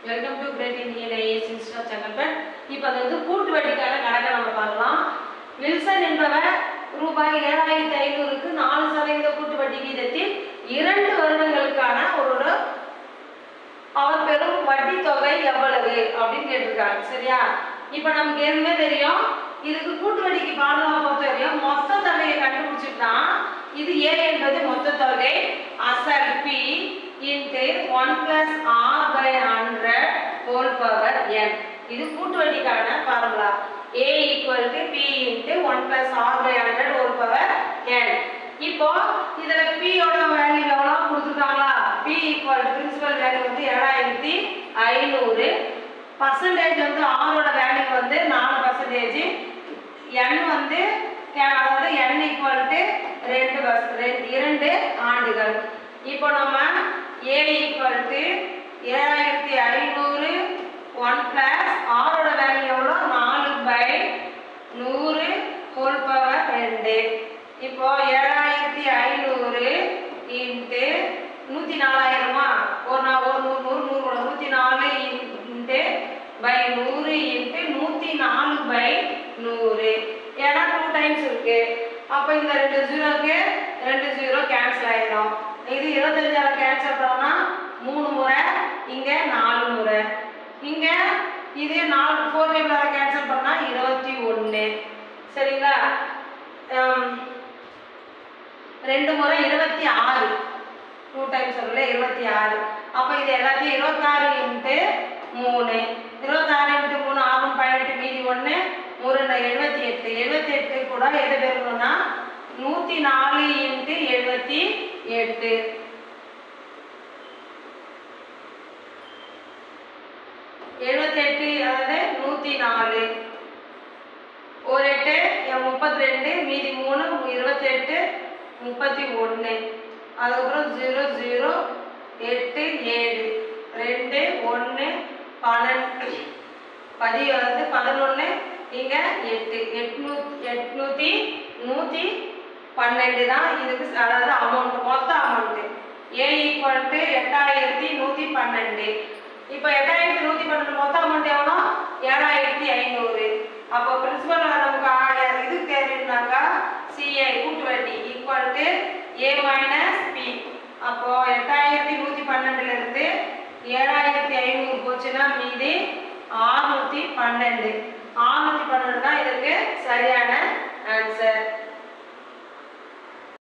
Welcome to great Indian IAS institute of Chengalpattu. இப்போ அது வந்து கூட்டு வட்டிக்கான கணக்கை நம்ம பார்க்கலாம். வில்சன் என்பவர் ரூபாய் 7500க்கு 4% கூட்டு வட்டி வீதத்தில் 2 வருடங்களுக்கான ஒரு அவர் பெறும் வட்டி தொகை எவ்வளவு அப்படின்னு கேட்டிருக்காங்க. சரியா? இப்போ நமக்கு ஏற்கனவே தெரியும், இதுக்கு கூட்டு வட்டிக்கு ஃபார்முலா பொறுத்த வரையும் மொத்த தொகையை கண்டுபிடிச்சிட்டா இது ஏ என்பது மொத்த தொகை அசல் p into 1 + r/100 whole power n. இது கூட்டு வட்டிக்கான formula. a = p * 1 + r/100 whole power n. இப்போ இதுல p யோட வேல்யூ எவ்வளவு கொடுத்துட்டாங்களா? p = பிரின்சிபல் வேல்யூ வந்து 7500, பர்சன்டேஜ் வந்து r ஓட வேல்யூ வந்து 4%, n வந்து அதாவது n = 2 ஆண்டுகள். இப்போ நம்ம a = 7500 1 + r ஓட வேல்யூ எவ்வளோ? 4/100 ஹோல் பவர் 2. இப்போ 7500 இன்ட்டு 104,000மா? ஒரு 104 இன்ட்டு பை 100 இன்ட்டு 104/100. ஏன்னா 2 டைம்ஸ் இருக்கு. அப்போ இந்த 2 ஜீரோக்கு 2 ஜீரோ கேன்சல் ஆயிடும். இது 25ஆல கேன்சல் பண்ணா 3 முறை, இங்க 4 முறை, இங்க இது 4 டேபிளால கேன்சல் பண்ணா 21. சரிங்களா? 2 முறை 26, 2 டைம்ஸ் வரல 26. அப்போ இது எல்லாத்தையும் 26 இன்ட்டு 3, 26 இன்ட்டு 3 6 18 மீதி 1 3 78. 78 கூட எது பெறணும்னா 104 இன்ட்டு 78. 78 அதாவது 104, ஒரு 8 32 மீதி 3 28 31. அதுக்கப்புறம் 0 0 8 7 2 1 12 11 இங்க 8 112 தான் இதுக்கு அதாவது அமௌண்ட், மொத்த அமௌண்ட். a = 8112. இப்போ 8112 மொத்த அமௌண்ட் எவ்வளோ? 7500. அப்போ பிரின்சிபல் நமக்கு இது தெரியும்னாக்கா CA கூட்டு வட்டி = a - p. அப்போ 8112ல இருந்து 7500 போச்சுன்னா மீதி 612. 612 தான் இதுக்கு சரியான ஆன்சர்.